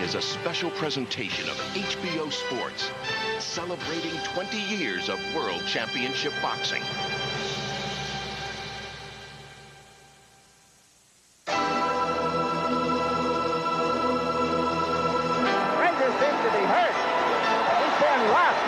is a special presentation of HBO Sports, celebrating 20 years of World Championship Boxing. Fraser seems to be hurt. He's been rocked.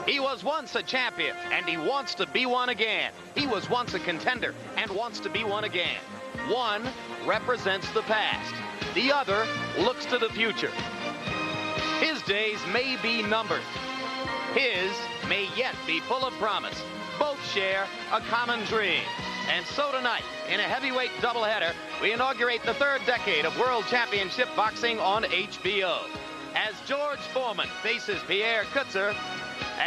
He was once a champion, and he wants to be one again. He was once a contender, and wants to be one again. One represents the past. The other looks to the future. His days may be numbered. His may yet be full of promise. Both share a common dream. And so tonight, in a heavyweight doubleheader, we inaugurate the third decade of World Championship Boxing on HBO. As George Foreman faces Pierre Kutzer,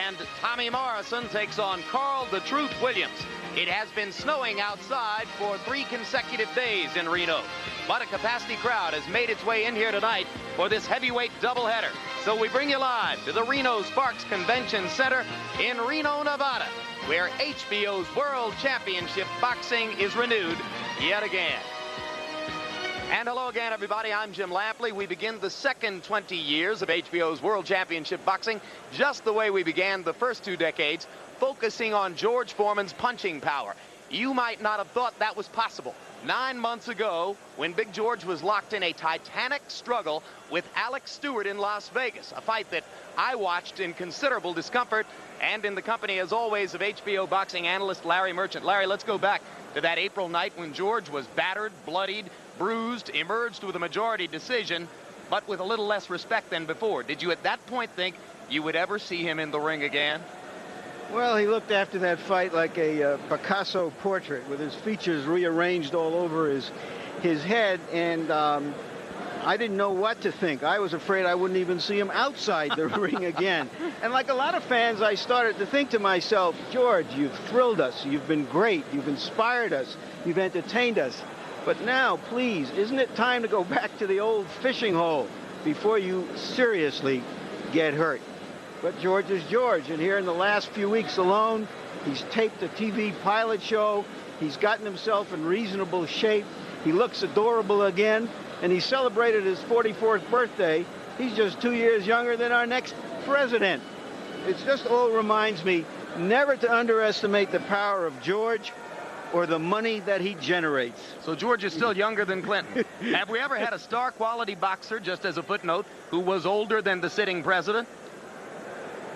and Tommy Morrison takes on Carl the Truth Williams. It has been snowing outside for 3 consecutive days in Reno, but a capacity crowd has made its way in here tonight for this heavyweight doubleheader. So we bring you live to the Reno Sparks Convention Center in Reno, Nevada, where HBO's World Championship Boxing is renewed yet again. And hello again, everybody. I'm Jim Lampley. We begin the second 20 years of HBO's World Championship Boxing just the way we began the first 2 decades, focusing on George Foreman's punching power. You might not have thought that was possible 9 months ago when Big George was locked in a titanic struggle with Alex Stewart in Las Vegas, a fight that I watched in considerable discomfort and in the company, as always, of HBO boxing analyst Larry Merchant. Larry, let's go back to that April night when George was battered, bloodied, bruised, emerged with a majority decision, but with a little less respect than before. Did you at that point think you would ever see him in the ring again? Well, he looked after that fight like a Picasso portrait with his features rearranged all over his head, and I didn't know what to think. I was afraid I wouldn't even see him outside the ring again. And like a lot of fans, I started to think to myself, George, you've thrilled us. You've been great. You've inspired us. You've entertained us. But now, please, isn't it time to go back to the old fishing hole before you seriously get hurt? But George is George, and here in the last few weeks alone, he's taped a TV pilot show. He's gotten himself in reasonable shape. He looks adorable again, and he celebrated his 44th birthday. He's just 2 years younger than our next president. It just all reminds me never to underestimate the power of George or the money that he generates. So George is still younger than Clinton. Have we ever had a star-quality boxer, just as a footnote, who was older than the sitting president?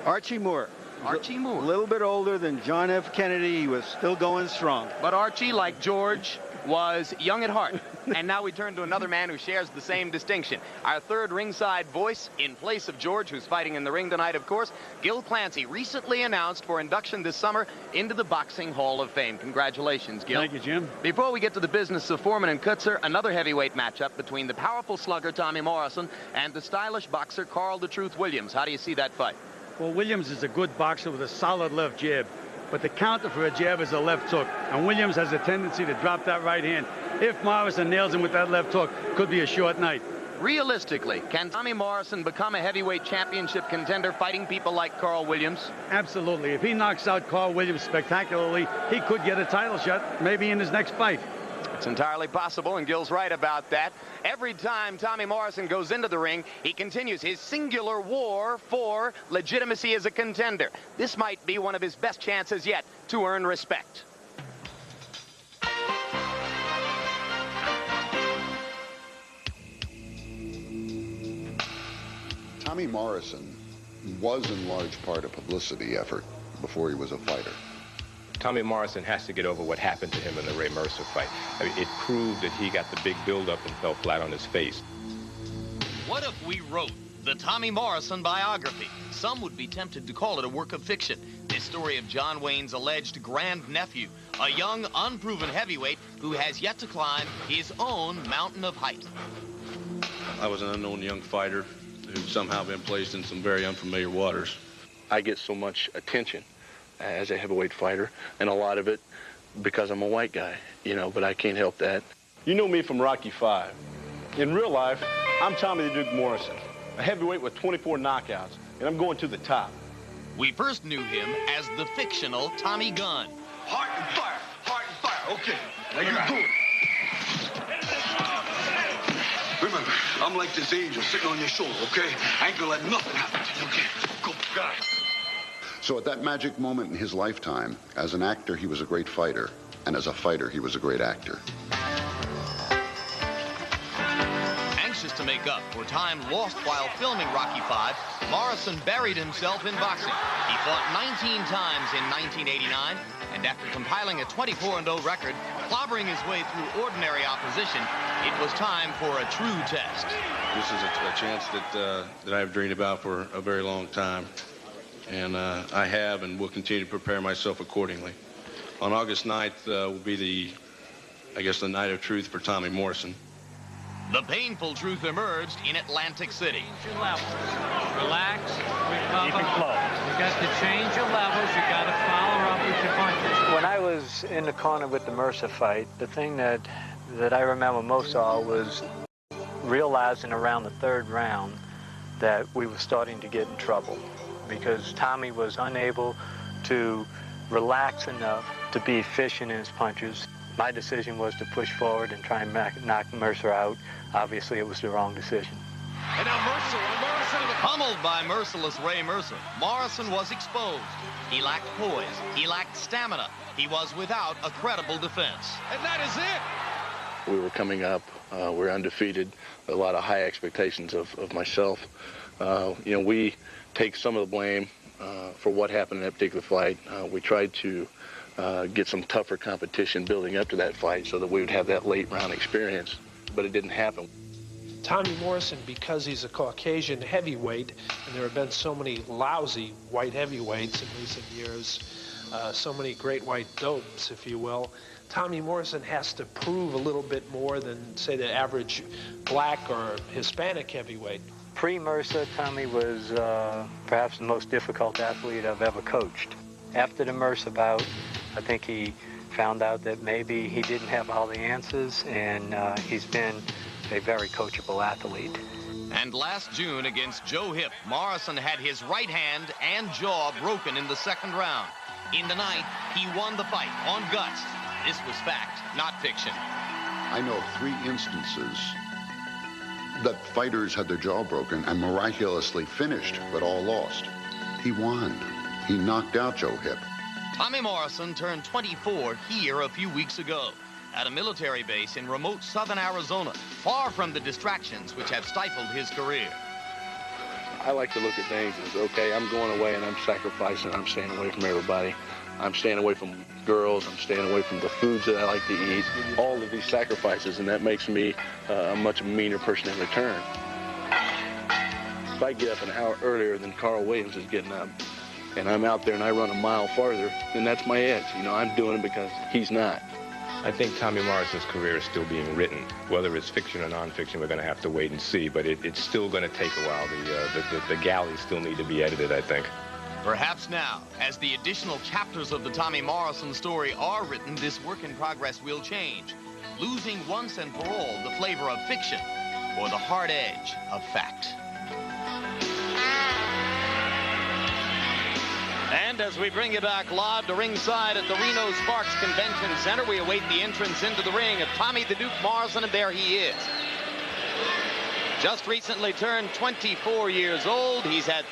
Archie Moore. Archie Moore. A little bit older than John F. Kennedy. He was still going strong. But Archie, like George, was young at heart. And now we turn to another man who shares the same distinction. Our third ringside voice, in place of George, who's fighting in the ring tonight, of course, Gil Clancy, recently announced for induction this summer into the Boxing Hall of Fame. Congratulations, Gil. Thank you, Jim. Before we get to the business of Foreman and Kutzer, another heavyweight matchup between the powerful slugger Tommy Morrison and the stylish boxer Carl the Truth Williams. How do you see that fight? Well, Williams is a good boxer with a solid left jab, but the counter for a jab is a left hook, and Williams has a tendency to drop that right hand. If Morrison nails him with that left hook, could be a short night. Realistically, can Tommy Morrison become a heavyweight championship contender fighting people like Carl Williams? Absolutely. If he knocks out Carl Williams spectacularly, he could get a title shot, maybe in his next fight. It's entirely possible, and Gil's right about that. Every time Tommy Morrison goes into the ring, he continues his singular war for legitimacy as a contender. This might be one of his best chances yet to earn respect. Tommy Morrison was in large part a publicity effort before he was a fighter. Tommy Morrison has to get over what happened to him in the Ray Mercer fight. I mean, it proved that he got the big build-up and fell flat on his face. What if we wrote the Tommy Morrison biography? Some would be tempted to call it a work of fiction. This story of John Wayne's alleged grandnephew, a young, unproven heavyweight who has yet to climb his own mountain of height. I was an unknown young fighter who'd somehow been placed in some very unfamiliar waters. I get so much attention as a heavyweight fighter, and a lot of it because I'm a white guy, you know, but I can't help that. You know me from Rocky V. In real life, I'm Tommy the Duke Morrison, a heavyweight with 24 knockouts, and I'm going to the top. We first knew him as the fictional Tommy Gunn. Heart and fire, heart and fire. Okay, now you do it. Remember, I'm like this angel sitting on your shoulder, okay? I ain't gonna let nothing happen to you, okay? Go, got it. So at that magic moment in his lifetime, as an actor, he was a great fighter, and as a fighter, he was a great actor. Anxious to make up for time lost while filming Rocky V, Morrison buried himself in boxing. He fought 19 times in 1989, and after compiling a 24-0 record, clobbering his way through ordinary opposition, it was time for a true test. This is a chance that I've dreamed about for a very long time. And I have and will continue to prepare myself accordingly. On August 9th will be the night of truth for Tommy Morrison. The painful truth emerged in Atlantic City. Your levels. Relax, recover. Keep it close. You got to change your levels. You got to follow up with your punches. When I was in the corner with the Mercer fight, the thing that I remember most of was realizing around the third round that we were starting to get in trouble, because Tommy was unable to relax enough to be efficient in his punches. My decision was to push forward and try and knock Mercer out. Obviously, it was the wrong decision. And now Morrison, pummeled by merciless Ray Mercer, Morrison was exposed. He lacked poise. He lacked stamina. He was without a credible defense. And that is it. We were coming up. We're undefeated. A lot of high expectations of myself. We take some of the blame for what happened in that particular fight. We tried to get some tougher competition building up to that fight so that we would have that late round experience, but it didn't happen. Tommy Morrison, because he's a Caucasian heavyweight, and there have been so many lousy white heavyweights in recent years, so many great white dopes, if you will, Tommy Morrison has to prove a little bit more than, say, the average black or Hispanic heavyweight. Pre-Mercer, Tommy was perhaps the most difficult athlete I've ever coached. After the Mercer bout, I think he found out that maybe he didn't have all the answers, and he's been a very coachable athlete. And last June against Joe Hipp, Morrison had his right hand and jaw broken in the second round. In the ninth, he won the fight on guts. This was fact, not fiction. I know of 3 instances that fighters had their jaw broken and miraculously finished, but all lost. He won. He knocked out Joe Hipp. Tommy Morrison turned 24 here a few weeks ago at a military base in remote southern Arizona, far from the distractions which have stifled his career. I like to look at things as, okay, I'm going away and I'm sacrificing. I'm staying away from everybody. I'm staying away from girls. I'm staying away from the foods that I like to eat. All of these sacrifices, and that makes me a much meaner person in return. If I get up an hour earlier than Carl Williams is getting up, and I'm out there and I run a mile farther, then that's my edge. You know, I'm doing it because he's not. I think Tommy Morrison's career is still being written. Whether it's fiction or nonfiction, we're going to have to wait and see, but it's still going to take a while. The galleys still need to be edited, I think. Perhaps now, as the additional chapters of the Tommy Morrison story are written, this work in progress will change, losing once and for all the flavor of fiction or the hard edge of fact. And as we bring you back live to ringside at the Reno Sparks Convention Center, we await the entrance into the ring of Tommy the Duke Morrison, and there he is. Just recently turned 24 years old. He's had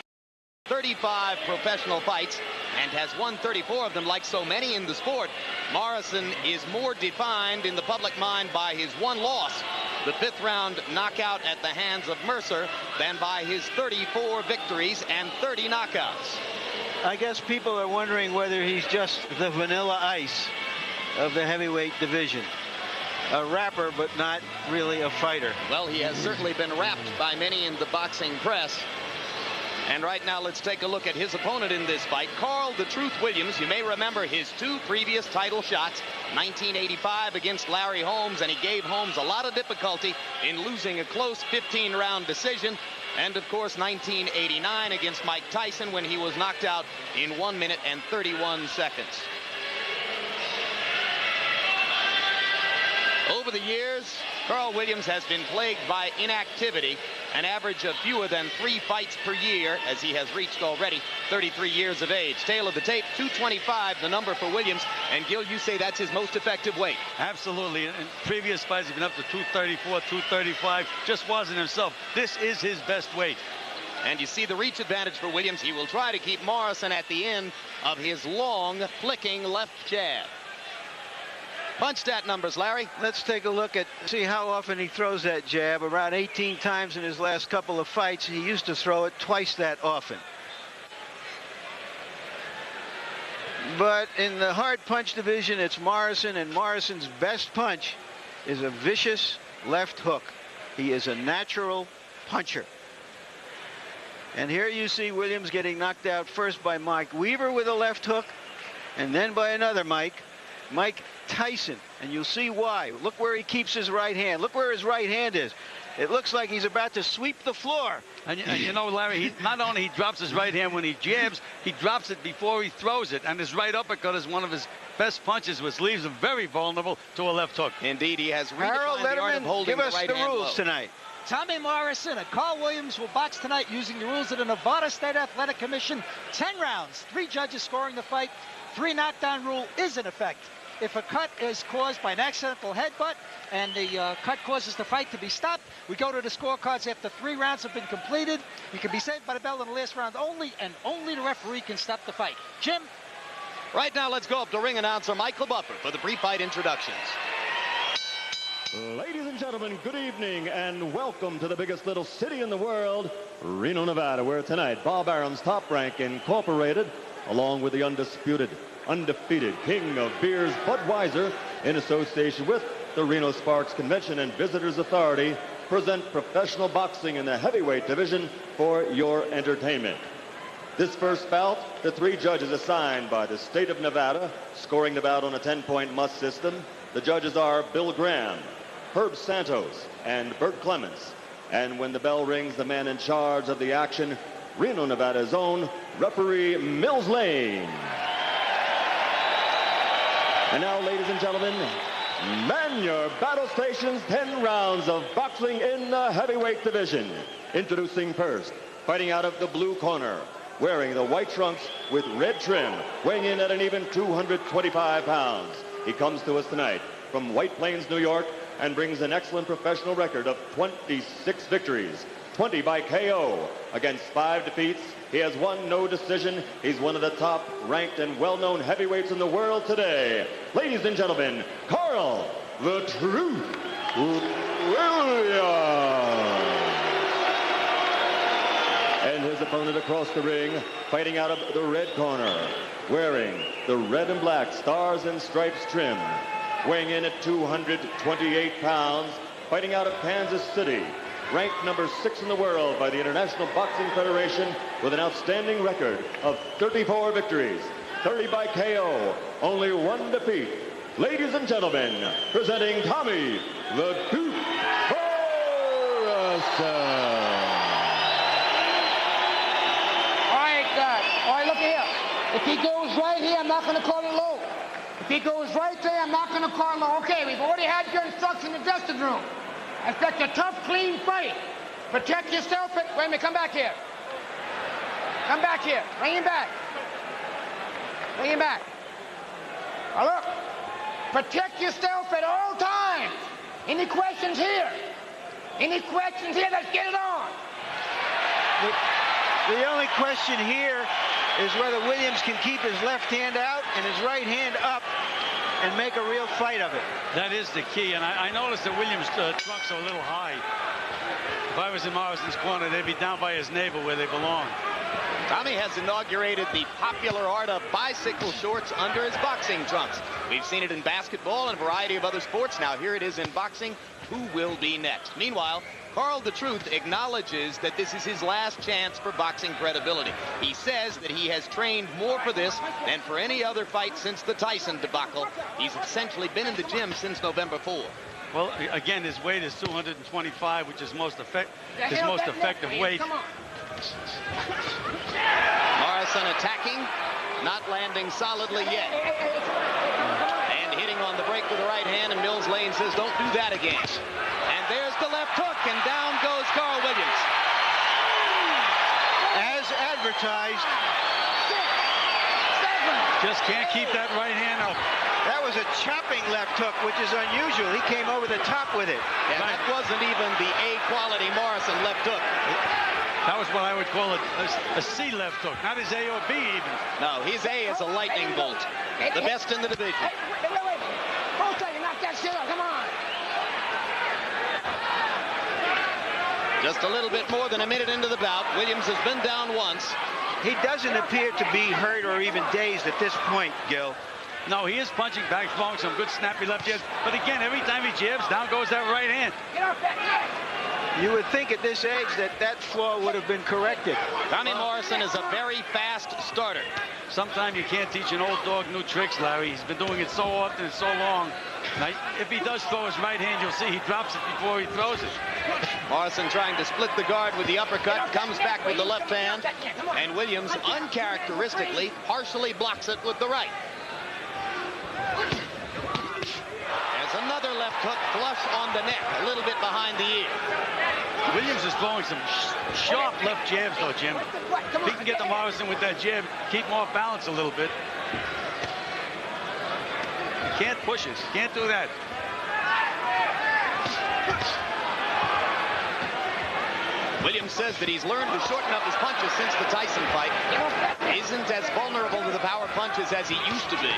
35 professional fights and has won 34 of them. Like so many in the sport, Morrison is more defined in the public mind by his one loss, the 5th round knockout at the hands of Mercer, than by his 34 victories and 30 knockouts. I guess people are wondering whether he's just the Vanilla Ice of the heavyweight division. A rapper, but not really a fighter. Well, he has certainly been rapped by many in the boxing press. And right now, let's take a look at his opponent in this fight, Carl "The Truth" Williams. You may remember his 2 previous title shots, 1985 against Larry Holmes, and he gave Holmes a lot of difficulty in losing a close 15-round decision. And, of course, 1989 against Mike Tyson, when he was knocked out in 1 minute and 31 seconds. Over the years, Carl Williams has been plagued by inactivity, an average of fewer than 3 fights per year, as he has reached already 33 years of age. Tail of the tape, 225, the number for Williams. And, Gil, you say that's his most effective weight. Absolutely. In previous fights, he's been up to 234, 235. Just wasn't himself. This is his best weight. And you see the reach advantage for Williams. He will try to keep Morrison at the end of his long, flicking left jab. Punch stat numbers, Larry. Let's take a look at, see how often he throws that jab. Around 18 times in his last couple of fights. He used to throw it twice that often. But in the hard punch division, it's Morrison, and Morrison's best punch is a vicious left hook. He is a natural puncher. And here you see Williams getting knocked out first by Mike Weaver with a left hook, and then by another Mike Tyson. And you'll see why. Look where he keeps his right hand. Look where his right hand is. It looks like he's about to sweep the floor. And you know, Larry, not only he drops his right hand when he jabs, he drops it before he throws it. And his right uppercut is one of his best punches, which leaves him very vulnerable to a left hook. Indeed, he has Harold redefined the art of Letterman, holding give us the right the hand rules low. tonight. Tommy Morrison and Carl Williams will box tonight using the rules of the Nevada State Athletic Commission. 10 rounds, 3 judges scoring the fight. 3 knockdown rule is in effect. If a cut is caused by an accidental headbutt and the cut causes the fight to be stopped, we go to the scorecards after 3 rounds have been completed. You can be saved by the bell in the last round only, and only the referee can stop the fight. Jim? Right now, let's go up to ring announcer Michael Buffer for the pre-fight introductions. Ladies and gentlemen, good evening and welcome to the biggest little city in the world, Reno, Nevada, where tonight Bob Arum's Top Rank Incorporated, along with the undefeated king of beers, Budweiser, in association with the Reno Sparks Convention and Visitors Authority, present professional boxing in the heavyweight division for your entertainment. This first bout, the 3 judges assigned by the state of Nevada, scoring the bout on a 10-point must system. The judges are Bill Graham, Herb Santos, and Bert Clements. And when the bell rings, the man in charge of the action, Reno, Nevada's own referee Mills Lane. And now, ladies and gentlemen, Man your battle stations, 10 rounds of boxing in the heavyweight division. Introducing first, fighting out of the blue corner, wearing the white trunks with red trim, weighing in at an even 225 pounds. He comes to us tonight from White Plains, New York, and brings an excellent professional record of 26 victories, 20 by KO. Against 5 defeats, he has won no decision. He's one of the top-ranked and well-known heavyweights in the world today. Ladies and gentlemen, Carl the Truth Williams. And his opponent across the ring, fighting out of the red corner, wearing the red and black stars and stripes trim, weighing in at 228 pounds, fighting out of Kansas City, ranked number 6 in the world by the International Boxing Federation with an outstanding record of 34 victories, 30 by KO, only 1 defeat. Ladies and gentlemen, presenting Tommy the Duke Morrison. All right, look here. If he goes right here, I'm not going to call it low. If he goes right there, I'm not going to call it low. Okay, we've already had your instruction in the dressing room. Expect a tough, clean fight. Protect yourself. Wait a minute, come back here. Come back here. Bring him back. Bring him back. Now look, protect yourself at all times. Any questions here? Any questions here? Let's get it on. The only question here is whether Williams can keep his left hand out and his right hand up and make a real fight of it. That is the key, and I noticed that Williams' trunks are a little high. If I was in Morrison's corner, they'd be down by his navel where they belong. Tommy has inaugurated the popular art of bicycle shorts under his boxing trunks. We've seen it in basketball and a variety of other sports. Now here it is in boxing. Who will be next? Meanwhile, Carl the Truth acknowledges that this is his last chance for boxing credibility. He says that he has trained more for this than for any other fight since the Tyson debacle. He's essentially been in the gym since November 4. Well, again, his weight is 225, which is his most effective weight. Morrison attacking, not landing solidly yet. And hitting on the break with the right hand, and Mills Lane says, don't do that again. And there's the left hook, and down goes Carl Williams. As advertised. Just can't keep that right hand up. That was a chopping left hook, which is unusual. He came over the top with it. And that wasn't even the A-quality Morrison left hook. That was what I would call a C left hook, not his A or B even. No, his A is a lightning bolt. The best in the division. Wait. Both of you, knock that shit out. Come on. Just a little bit more than a minute into the bout. Williams has been down once. He doesn't appear to be hurt or even dazed at this point, Gil. No, he is punching back, throwing some good snappy left jabs. But again, every time he jabs, down goes that right hand. Get off that neck. You would think at this age that flaw would have been corrected. Tommy Morrison is a very fast starter. Sometimes you can't teach an old dog new tricks, Larry. He's been doing it so often and so long. Now, if he does throw his right hand, you'll see he drops it before he throws it. Morrison trying to split the guard with the uppercut, comes back with the left hand, and Williams uncharacteristically partially blocks it with the right. There's another left hook flush on the neck, a little bit behind the ear. Williams is throwing some sharp left jabs, though, Jim. If he can get to Morrison with that jab, keep him off balance a little bit. You can't push it. Can't do that. Williams says that he's learned to shorten up his punches since the Tyson fight. Isn't as vulnerable to the power punches as he used to be.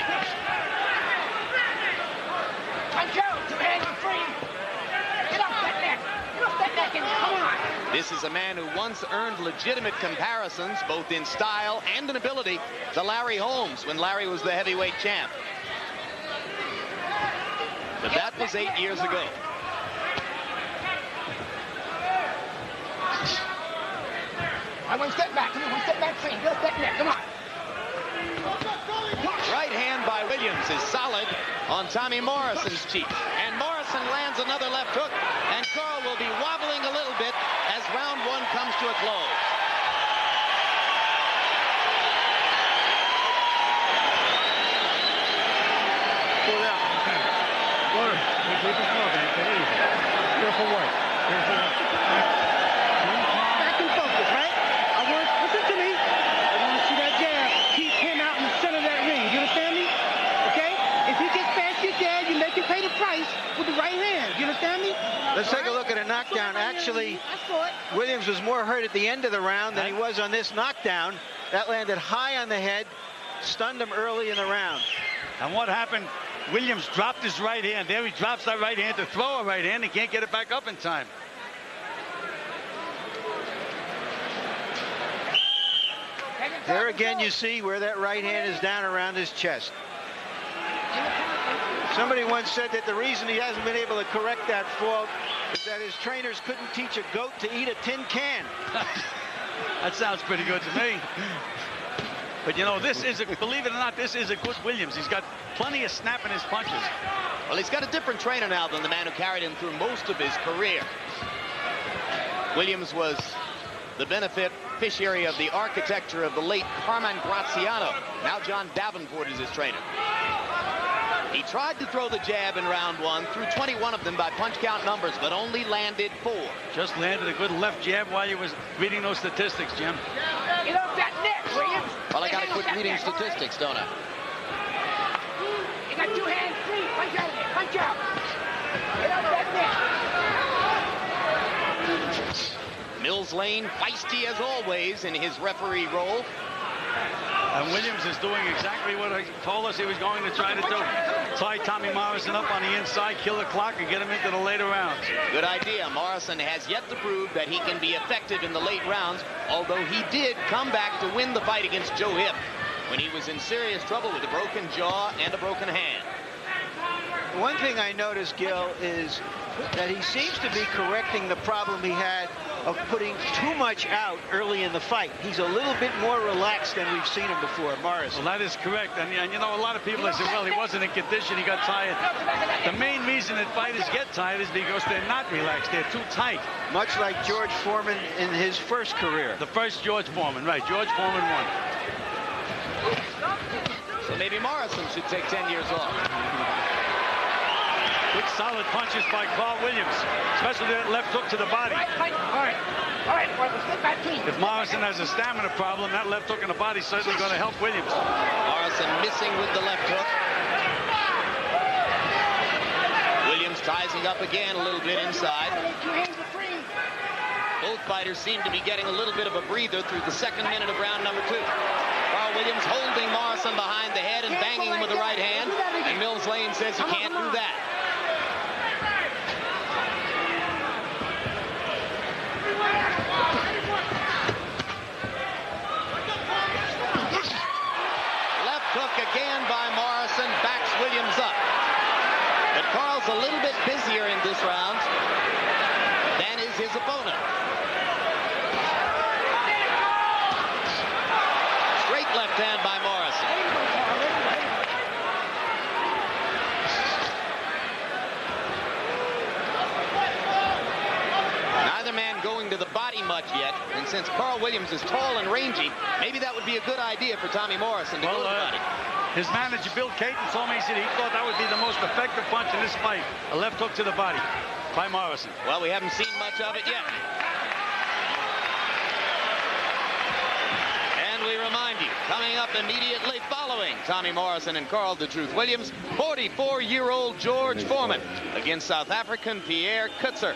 Punch out. Two hands are free. Get off that neck. Get off that neck and come on. This is a man who once earned legitimate comparisons, both in style and in ability, to Larry Holmes when Larry was the heavyweight champ. But that was 8 years ago. One step back. Come on, one step back. Free. Get off that neck. Come on. Right hand by Williams is solid on Tommy Morrison's cheek. And Morrison lands another left hook, and Carl will be wobbling a little bit as round one comes to a close. for what? Here for what? Back in focus, right? Listen to me. I want to see that jab. Keep him out in the center of that ring. You understand me? Okay? If he gets past your jab, you make him pay the price with the right hand. You understand me? Let's take a look at a knockdown. Actually, Williams was more hurt at the end of the round than he was on this knockdown. That landed high on the head, stunned him early in the round. And what happened? Williams dropped his right hand. There he drops that right hand to throw a right hand. He can't get it back up in time. There again, you see where that right hand is down around his chest. Somebody once said that the reason he hasn't been able to correct that fault is that his trainers couldn't teach a goat to eat a tin can. That sounds pretty good to me. But you know, this is, believe it or not, this is a good Williams. He's got plenty of snap in his punches. Well, he's got a different trainer now than the man who carried him through most of his career. Williams was the beneficiary of the architecture of the late Carmine Graziano. Now John Davenport is his trainer. He tried to throw the jab in round one, threw 21 of them by punch count numbers, but only landed 4. Just landed a good left jab while he was reading those statistics, Jim. Get off that net, Williams. Well, I got to quit reading statistics, don't I? You got 2 hands free. Punch out there. Punch out. Get off that net. Mills Lane, feisty as always in his referee role. And Williams is doing exactly what he told us he was going to try to do. Tie Tommy Morrison up on the inside, kill the clock, and get him into the later rounds. Good idea. Morrison has yet to prove that he can be effective in the late rounds, although he did come back to win the fight against Joe Hipp when he was in serious trouble with a broken jaw and a broken hand. One thing I noticed, Gil, is that he seems to be correcting the problem he had of putting too much out early in the fight. He's a little bit more relaxed than we've seen him before, Morrison. Well, that is correct. And you know, a lot of people have said, well, he wasn't in condition, he got tired. The main reason that fighters get tired is because they're not relaxed. They're too tight. Much like George Foreman in his first career. The first George Foreman, right. George Foreman won. So maybe Morrison should take 10 years off. Good solid punches by Carl Williams, especially that left hook to the body. All right. If Morrison has a stamina problem, that left hook in the body is certainly going to help Williams. Morrison missing with the left hook. Williams tightening up again a little bit inside. Both fighters seem to be getting a little bit of a breather through the second minute of round number 2. Carl Williams holding Morrison behind the head and banging him with the right hand. And Mills Lane says he can't do that. Left hook again by Morrison, backs Williams up. But Carl's a little bit busier in this round than is his opponent. Straight left hand by Morrison. Neither man going to the body much yet, and since Carl Williams is tall and rangy, maybe that would be a good idea for Tommy Morrison to go to the body. His manager, Bill Caton, told me he thought that would be the most effective punch in this fight, a left hook to the body by Morrison. Well, we haven't seen much of it yet. And we remind you, coming up immediately following Tommy Morrison and Carl "The Truth" Williams, 44-year-old George Foreman against South African Pierre Kutzer.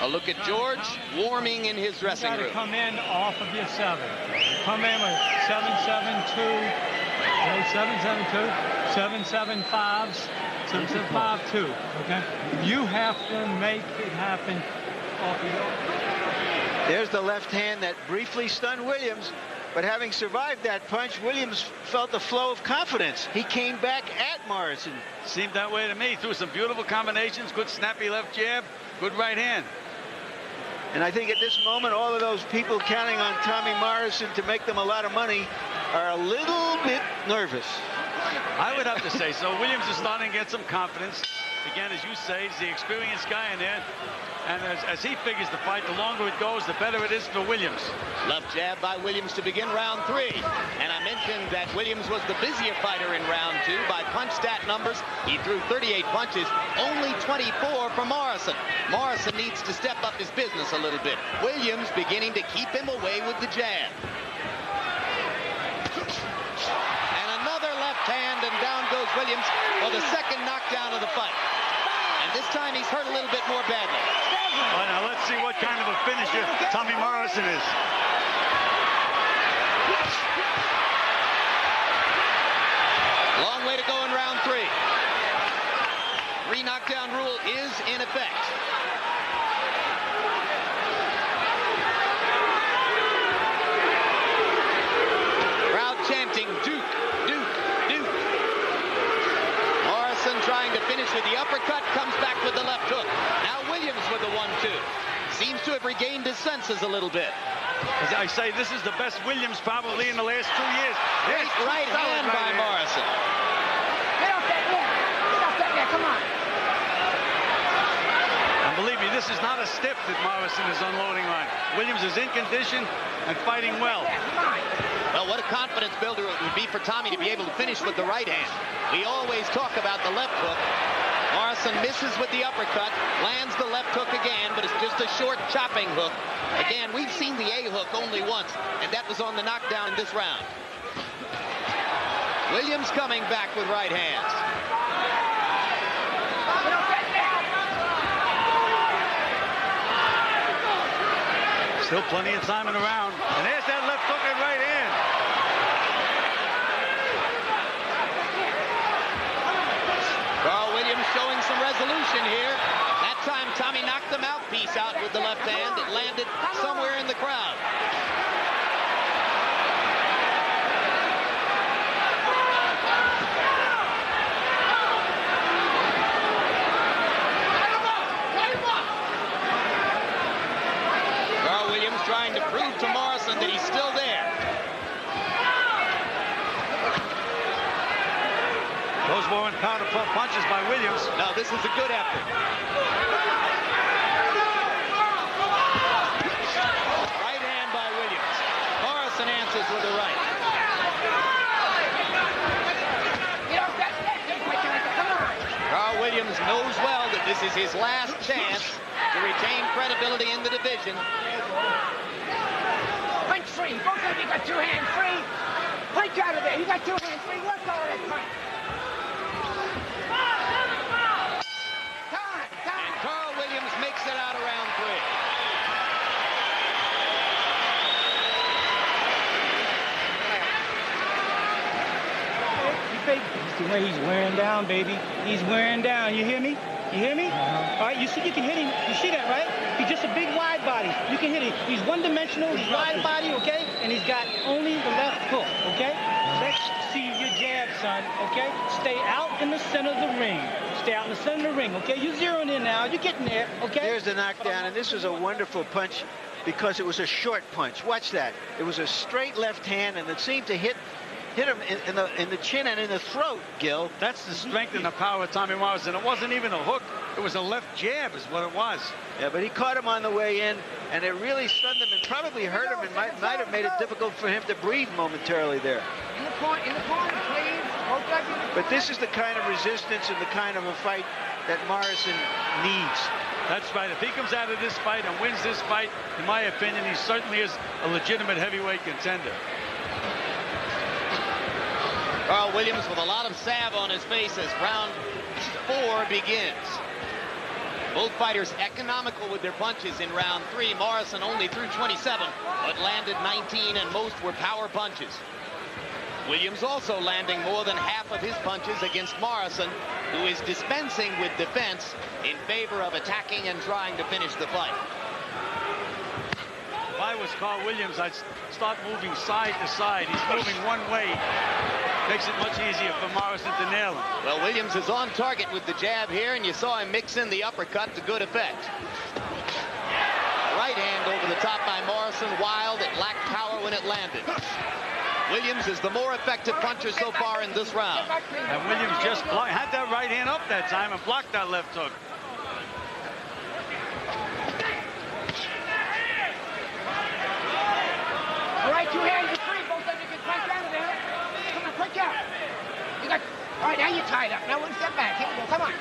A look at George warming in his dressing room. You got to come in off of your 7. Come in with 7-7-2, 7-7-2, 7-7-5s, 7-7-5-2, okay? You have to make it happen off your... There's the left hand that briefly stunned Williams, but having survived that punch, Williams felt the flow of confidence. He came back at Morrison. Seemed that way to me. Threw some beautiful combinations, good snappy left jab, good right hand. And I think at this moment, all of those people counting on Tommy Morrison to make them a lot of money are a little bit nervous. I would have to say so. Williams is starting to get some confidence. Again, as you say, he's the experienced guy in there. And as he figures the fight, the longer it goes, the better it is for Williams. Left jab by Williams to begin round 3. And I mentioned that Williams was the busier fighter in round 2. By punch stat numbers, he threw 38 punches, only 24 for Morrison. Morrison needs to step up his business a little bit. Williams beginning to keep him away with the jab. And another left hand, and down goes Williams for the second knockdown of the fight. And this time he's hurt a little bit more badly. Well, now let's see what kind of a finisher Tommy Morrison is. Long way to go in round 3. 3 knockdown rule is in effect. Crowd chanting, Duke, Duke, Duke. Morrison trying to finish with the uppercut, comes back with the left hook. Now Williams with the 1-2. Seems to have regained his senses a little bit. As I say, this is the best Williams probably in the last 2 years. Great right hand by Morrison. Get off that there. Get off that there. Come on. And believe me, this is not a stiff that Morrison is unloading on. Williams is in condition and fighting well. Well, what a confidence builder it would be for Tommy to be able to finish with the right hand. We always talk about the left hook. Morrison misses with the uppercut, lands the left hook again, but it's just a short chopping hook. Again, we've seen the A hook only once, and that was on the knockdown in this round. Williams coming back with right hands. Still plenty of time in the round. And there's that left hook and right hand. Carl Williams showing some resolution here. That time Tommy knocked the mouthpiece out with the left hand. It landed somewhere in the crowd. Carl Williams trying to prove to Morrison that he's still there. Those weren't power punches by Williams. No, this is a good effort. Right hand by Williams. Morrison answers with the right. Carl Williams knows well that this is his last chance to retain credibility in the division. Punch free. Both of you got 2 hands free. Punch out of there. You got 2 hands free. Work all that punch. Carl Williams makes it out of round 3. You see where he's wearing down, baby. He's wearing down. You hear me? You hear me? All right, you see you can hit him. You see that, right? He's just a big wide body. You can hit him. He's one-dimensional. He's wide body, okay? And he's got only the left hook, okay? Let's see your jab, son, okay? Stay out in the center of the ring. Stay out in the center of the ring, okay? You're zeroing in now. You're getting there, okay? There's the knockdown, and this was a wonderful punch because it was a short punch. Watch that. It was a straight left hand, and it seemed to hit him in the chin and in the throat, Gil. That's the strength and the power of Tommy Morrison. It wasn't even a hook. It was a left jab is what it was. Yeah, but he caught him on the way in, and it really stunned him and probably hurt him and might have made it difficult for him to breathe momentarily there. In the corner, please. But this is the kind of resistance and the kind of a fight that Morrison needs. That's right. If he comes out of this fight and wins this fight, in my opinion, he certainly is a legitimate heavyweight contender. Carl Williams with a lot of salve on his face as round 4 begins. Both fighters economical with their punches in round 3. Morrison only threw 27, but landed 19, and most were power punches. Williams also landing more than half of his punches against Morrison, who is dispensing with defense in favor of attacking and trying to finish the fight. If I was Carl Williams, I'd start moving side to side. He's moving one way. Makes it much easier for Morrison to nail him. Well, Williams is on target with the jab here, and you saw him mix in the uppercut to good effect. Right hand over the top by Morrison. Wild, it lacked power when it landed. Williams is the more effective puncher so far in this round. And Williams just had that right hand up that time and blocked that left hook. All right, 2 hands are free. Both of you can punch out of there. Come on, punch out. You got. All right, now you're tied up. Now 1 step back. Here we go. Come on.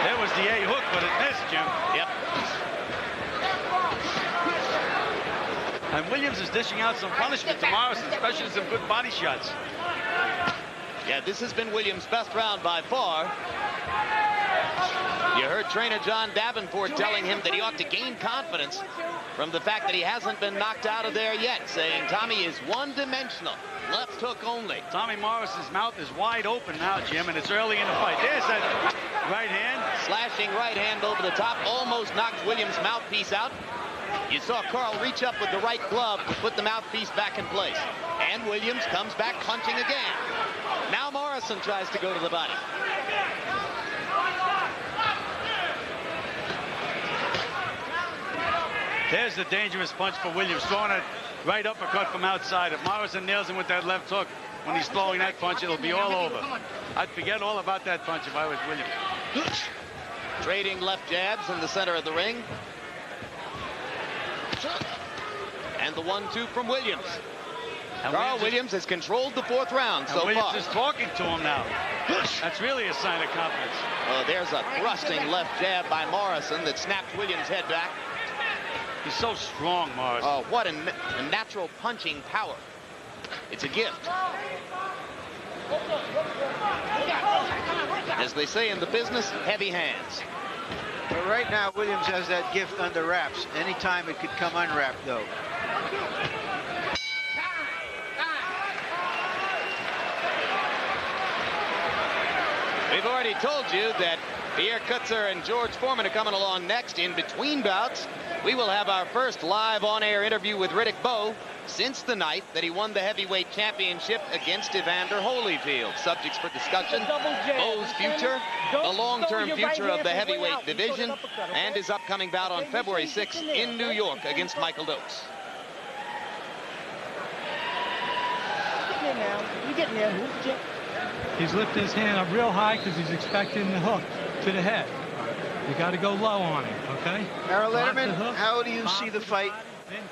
There was the A hook, but it missed, Jim. Yep. And Williams is dishing out some punishment to Morrison, especially some good body shots. Yeah, this has been Williams' best round by far. You heard trainer John Davenport telling him that he ought to gain confidence from the fact that he hasn't been knocked out of there yet, saying Tommy is one-dimensional, left hook only. Tommy Morrison's mouth is wide open now, Jim, and it's early in the fight. There's that right hand. Slashing right hand over the top, almost knocked Williams' mouthpiece out. You saw Carl reach up with the right glove to put the mouthpiece back in place. And Williams comes back punching again. Now Morrison tries to go to the body. There's the dangerous punch for Williams, throwing a right uppercut from outside. If Morrison nails him with that left hook, when he's throwing that punch, it'll be all over. I'd forget all about that punch if I was Williams. Trading left jabs in the center of the ring. And the 1-2 from Williams. And Carl Williams has controlled the 4th round so far. Williams is talking to him now. That's really a sign of confidence. Oh, there's a thrusting left jab by Morrison that snapped Williams' head back. He's so strong, Morrison. Oh, what a natural punching power. It's a gift. As they say in the business, heavy hands. But right now, Williams has that gift under wraps. Anytime it could come unwrapped, though. We've already told you that Pierre Kutzer and George Foreman are coming along next. In between bouts, we will have our first live on-air interview with Riddick Bowe since the night that he won the heavyweight championship against Evander Holyfield. Subjects for discussion: Bowe's future, the long-term future of the heavyweight division, and his upcoming bout on February 6th in New York against Michael Dokes. You getting there? He's lifting his hand up real high because he's expecting the hook to the head. You got to go low on him, okay? Harold Letterman, how do you see the fight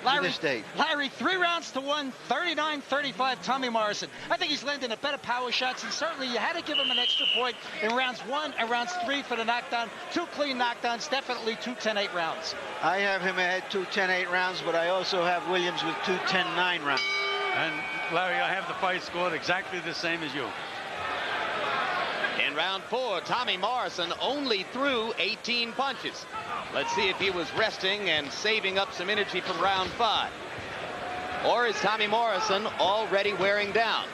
to this date? Larry, 3 rounds to 1, 39-35, Tommy Morrison. I think he's landing a better power shots, and certainly you had to give him an extra point in rounds 1 and rounds 3 for the knockdown. 2 clean knockdowns, definitely 2 10-8 rounds. I have him ahead 2 10-8 rounds, but I also have Williams with 2 10-9 rounds. And Larry, I have the fight scored exactly the same as you. In round 4, Tommy Morrison only threw 18 punches. Let's see if he was resting and saving up some energy from round 5. Or is Tommy Morrison already wearing down?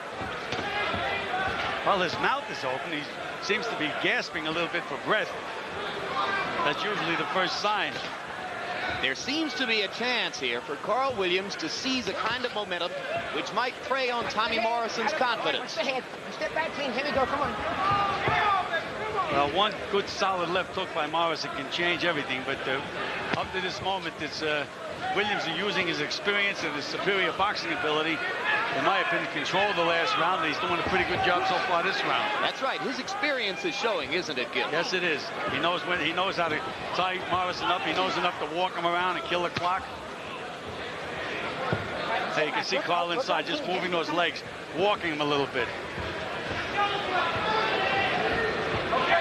Well, his mouth is open. He seems to be gasping a little bit for breath. That's usually the first sign. There seems to be a chance here for Carl Williams to seize a kind of momentum which might prey on Tommy Morrison's confidence. Step back, team. Here we go. Come on. Well, one good solid left hook by Morrison can change everything, but up to this moment, it's Williams is using his experience and his superior boxing ability, in my opinion, control the last round, and he's doing a pretty good job so far this round. That's right. His experience is showing, isn't it, Gil? Yes, it is. He knows how to tie Morrison up. He knows enough to walk him around and kill the clock. Hey, you can see Carl inside just moving those legs, walking him a little bit.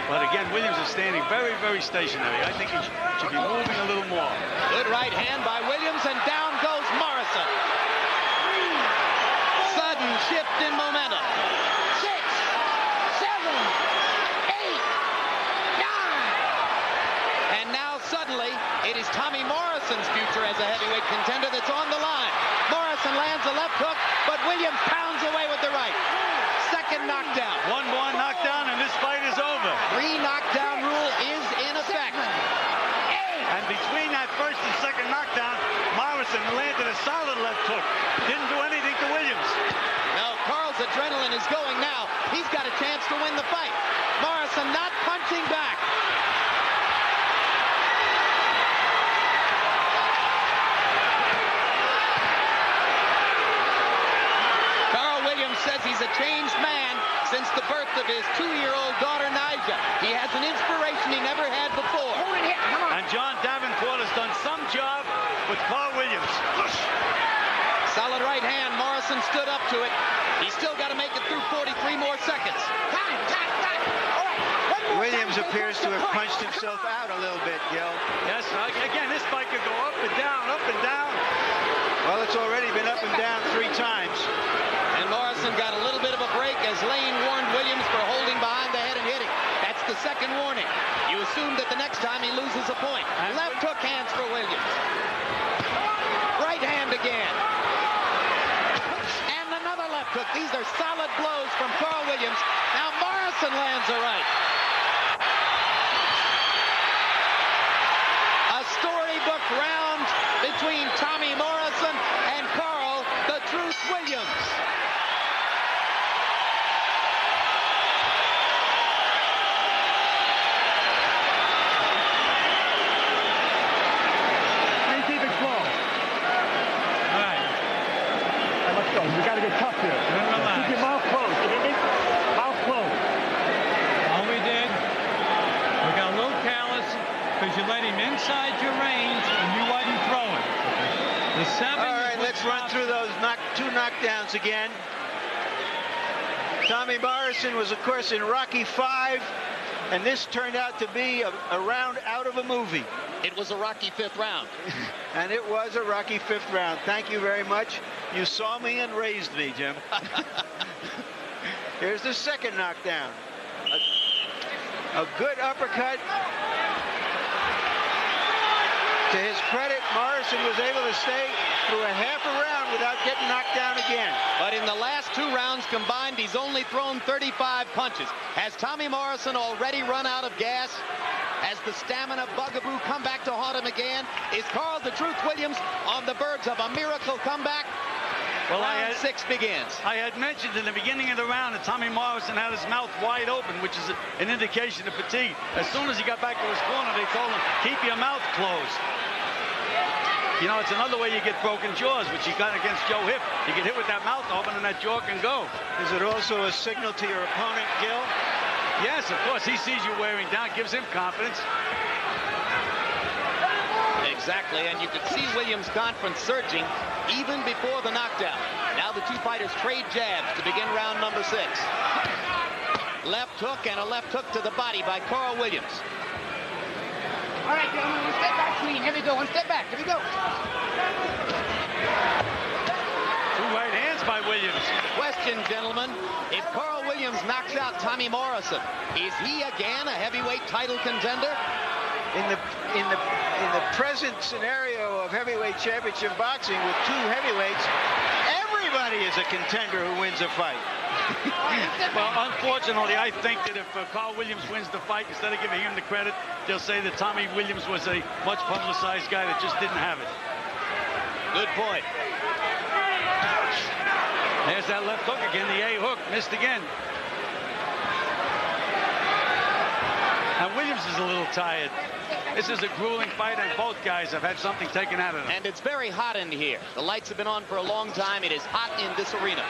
But again, Williams is standing very, very stationary. I think he should be moving a little more. Good right hand by Williams, and down goes Morrison. Sudden shift in momentum. 6, 7, 8, 9. And now suddenly, it is Tommy Morrison's future as a heavyweight contender that's on the line. Morrison lands a left hook, but Williams pounds away with the right. Second knockdown. One more knockdown, and this fight is over. 3 knockdown rule is in effect. And between that first and second knockdown, Morrison landed a solid left hook. Didn't do anything to Williams. No, Carl's adrenaline is going now. He's got a chance to win the fight. Morrison not punching back. changed man since the birth of his 2-year-old daughter, Nyjah. He has an inspiration he never had before. And John Davenport has done some job with Carl Williams. Solid right hand. Morrison stood up to it. He's still got to make it through 43 more seconds. Williams appears to have punched himself out a little bit, Gil. Yes, again, this fight could go up and down, up and down. Well, it's already been up and down 3 times. And Morrison got a little bit of a break as Lane warned Williams for holding behind the head and hitting. That's the second warning. You assume that the next time he loses a point. Left hook hands for Williams. Right hand again. And another left hook. These are solid blows from Carl Williams. Now Morrison lands a right. A storybook round between Tommy Morrison and Carl "The Truth" Williams. And keep it close. All right. Let's go. We got to get tough here. Keep your mouth closed. You hear me? Mouth closed. All we did, we got a little careless because you let him inside your range and you wasn't throwing. The 7. All right, let's run through those 2 knockdowns again. Tommy Morrison was, of course, in Rocky V, and this turned out to be a round out of a movie. It was a Rocky 5th round. And it was a Rocky 5th round. Thank you very much. You saw me and raised me, Jim. Here's the second knockdown. A good uppercut. To his credit, Morrison was able to stay through a half a round without getting knocked down again. But in the last 2 rounds combined, he's only thrown 35 punches. Has Tommy Morrison already run out of gas? Has the stamina bugaboo come back to haunt him again? Is Carl "The Truth" Williams on the verge of a miracle comeback? Well, round 6 begins. I had mentioned in the beginning of the round that Tommy Morrison had his mouth wide open, which is an indication of fatigue. As soon as he got back to his corner, they told him, keep your mouth closed. You know, it's another way you get broken jaws, which he got against Joe Hipp. You get hit with that mouth open and that jaw can go. Is it also a signal to your opponent, Gil? Yes, of course. He sees you wearing down, gives him confidence. Exactly, and you could see Williams' conference surging even before the knockdown. Now the 2 fighters trade jabs to begin round number 6. Left hook and a left hook to the body by Carl Williams. All right, gentlemen, 1 step back, clean. Here we go. 1 step back. Here we go. 2 right hands by Williams. Question, gentlemen, if Carl Williams knocks out Tommy Morrison, is he again a heavyweight title contender? In the present scenario of heavyweight championship boxing with 2 heavyweights, everybody is a contender who wins a fight. Well, unfortunately, I think that if Carl Williams wins the fight, instead of giving him the credit, they'll say that Tommy Williams was a much publicized guy that just didn't have it. Good point. There's that left hook again. The A hook missed again. And Williams is a little tired. This is a grueling fight, and both guys have had something taken out of them. And it's very hot in here. The lights have been on for a long time. It is hot in this arena.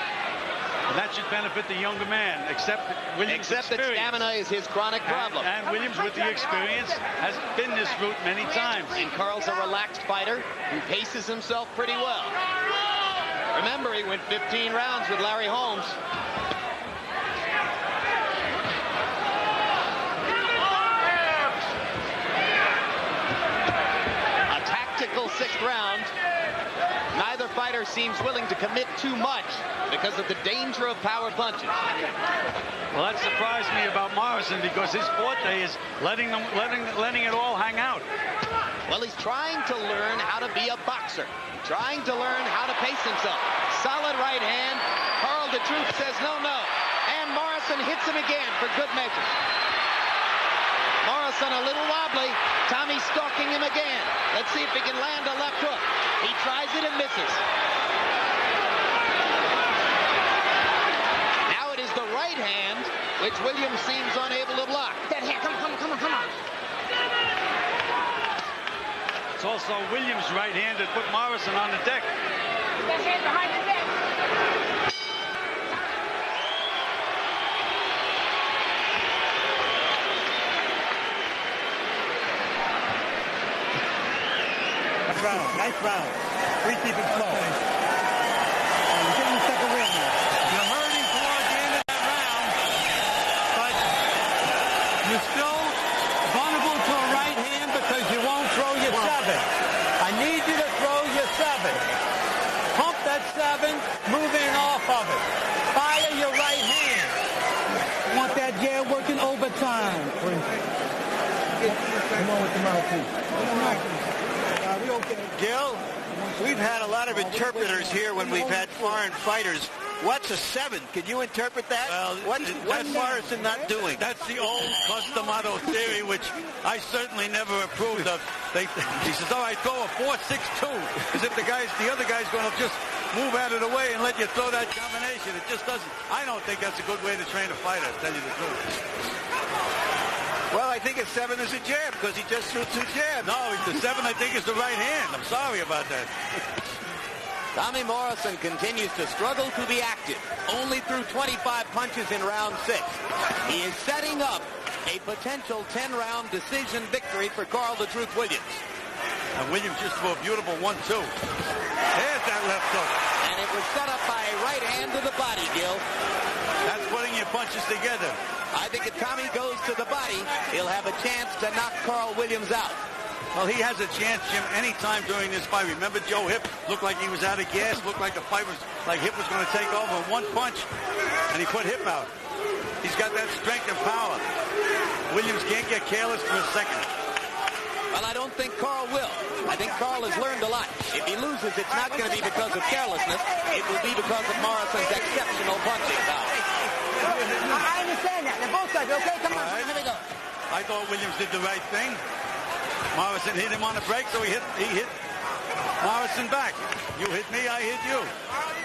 And that should benefit the younger man, except Williams' Except that stamina is his chronic problem. And Williams, with the experience, has been this route many times. And Carl's a relaxed fighter who paces himself pretty well. Remember, he went 15 rounds with Larry Holmes. A tactical 6th round. Neither fighter seems willing to commit too much because of the danger of power punches. Well, that surprised me about Morrison because his forte is letting it all hang out. Well, he's trying to learn how to be a boxer, trying to learn how to pace himself. Solid right hand. Carl "The Truth" says no. And Morrison hits him again for good measure. Morrison a little wobbly. Tommy stalking him again. Let's see if he can land a left hook. He tries it and misses. Now it is the right hand, which Williams seems unable to block. That hand, come on. It's also Williams' right hand that put Morrison on the deck. That hand behind the neck. round. We keep it slow. We're getting the second round now. You're hurting towards the end of that round, but you're still vulnerable to a right hand because you won't throw your 7. I need you to throw your 7. Pump that 7, move in off of it. Fire your right hand. Want that jab working overtime. Come on with the mouthpiece. We okay. Gil, we've had a lot of interpreters here when we've had foreign fighters. What's a 7? Can you interpret that? Well, what's Morrison not doing? That's the old customado theory, which I certainly never approved of. He says, all right, throw a 4-6-2, as if the other guy's going to just move out of the way and let you throw that combination. It just doesn't. I don't think that's a good way to train a fighter, to tell you the truth. Well, I think a 7 is a jab because he just threw 2 jabs. No, the 7 I think is the right hand. I'm sorry about that. Tommy Morrison continues to struggle to be active. Only threw 25 punches in round 6. He is setting up a potential 10-round decision victory for Carl the Truth Williams. And Williams just threw a beautiful 1-2. There's that left hook. And it was set up by a right hand to the body, Gil. That's putting your punches together. I think if Tommy goes to the body, he'll have a chance to knock Carl Williams out. Well, he has a chance, Jim, anytime during this fight. Remember Joe Hip looked like he was out of gas, looked like the fight was like Hip was going to take over in one punch, and he put Hip out. He's got that strength and power. Williams can't get careless for a second. Well, I don't think Carl will. I think Carl has learned a lot. If he loses, it's not going to be because of carelessness. It will be because of Morrison's exceptional punching power. I understand that. They're both sides. Okay, come on. Right. Here we go. I thought Williams did the right thing. Morrison hit him on the break, so he hit Morrison back. You hit me, I hit you.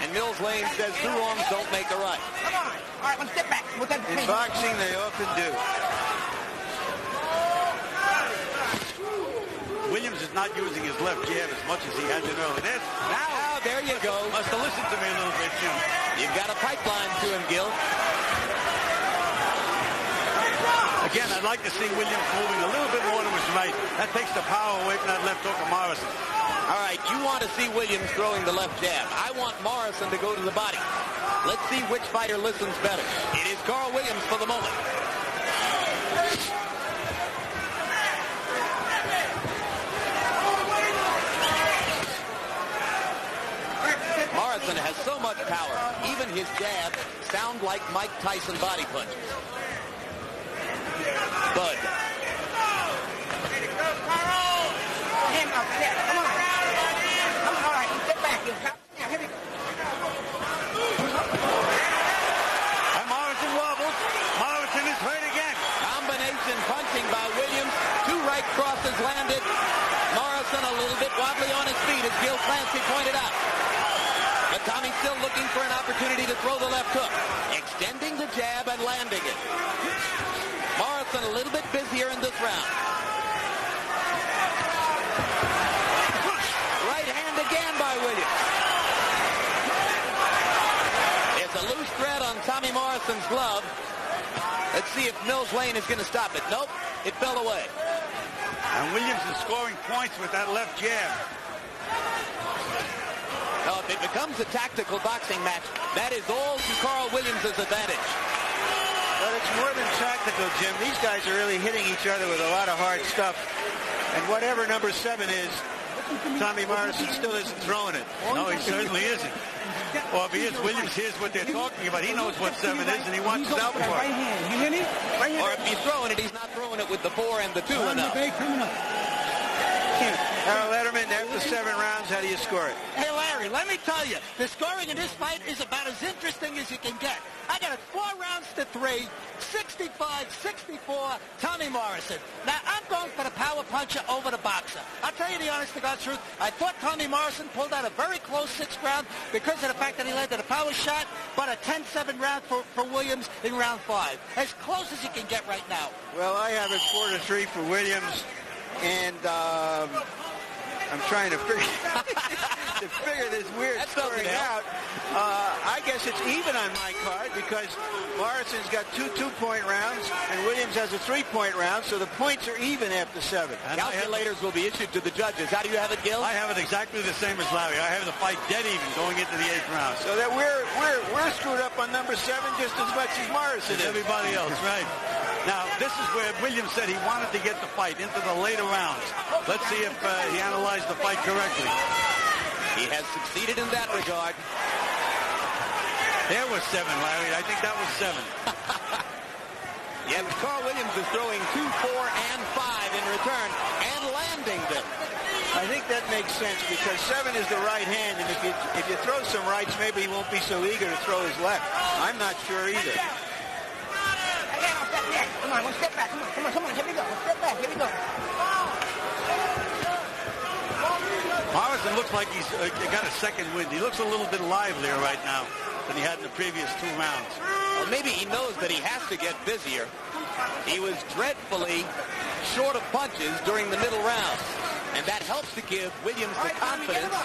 And Mills Lane says 2 wrongs don't make a right. Come on. All right, let's step back. In boxing, they often do. Williams is not using his left jab as much as he had been earlier. Now, there you go. Must have listened to me a little bit, Jim. You've got a pipeline to him, Gil. Again, I'd like to see Williams moving a little bit more to his right. That takes the power away from that left hook of Morrison. All right, you want to see Williams throwing the left jab. I want Morrison to go to the body. Let's see which fighter listens better. It is Carl Williams for the moment. Morrison has so much power. Even his jabs sound like Mike Tyson body punches. Bud. Him up there. Come on. Come on. All right, step back. Here we go. And Morrison wobbles. Morrison is hurt again. Combination punching by Williams. 2 right crosses landed. Morrison a little bit wobbly on his feet, as Gil Clancy pointed out. But Tommy's still looking for an opportunity to throw the left hook. Extending the jab and landing it. Morrison a little bit busier in this round. Right hand again by Williams. There's a loose thread on Tommy Morrison's glove. Let's see if Mills Lane is going to stop it. Nope, it fell away. And Williams is scoring points with that left jab. Now, if it becomes a tactical boxing match, that is all to Carl Williams' advantage. But it's more than tactical, Jim. These guys are really hitting each other with a lot of hard stuff. And whatever number 7 is, Tommy Morrison still isn't throwing it. No, he certainly isn't. Well, if he is, Williams hears what they're talking about. He knows what 7 is, and he wants his output. Right hand. You hear me? Right hand. Or if he's throwing it, he's not throwing it with the 4 and the 2 enough. Coming up. Harold Letterman, after 7 rounds, how do you score it? Hey, Larry, let me tell you, the scoring in this fight is about as interesting as you can get. I got it 4 rounds to 3, 65-64, Tommy Morrison. Now, I'm going for the power puncher over the boxer. I'll tell you the honest to God truth. I thought Tommy Morrison pulled out a very close 6th round because of the fact that he landed a power shot, but a 10-7 round for Williams in round 5. As close as you can get right now. Well, I have it 4-3 for Williams. And I'm trying to figure this weird scoring out. I guess it's even on my card because Morrison's got 2 2-point rounds and Williams has a 3-point round, so the points are even after 7. And calculators will be issued to the judges. How do you have it, Gil? I have it exactly the same as Larry. I have the fight dead even going into the 8th round. So that we're screwed up on number 7 just as much as Morrison is. Everybody else, right? Now, this is where Williams said he wanted to get the fight into the later rounds. Let's see if he analyzed the fight correctly. He has succeeded in that regard. There was 7, Larry. I think that was 7. Yeah, but Carl Williams is throwing 2, 4, and 5 in return and landing them. I think that makes sense because 7 is the right hand, and if you throw some rights, maybe he won't be so eager to throw his left. I'm not sure either. Come on, one step back. Come on. Here we go. One step back. Here we go. Morrison looks like he's got a second wind. He looks a little bit livelier right now than he had in the previous 2 rounds. Well, maybe he knows that he has to get busier. He was dreadfully short of punches during the middle rounds, and that helps to give Williams the confidence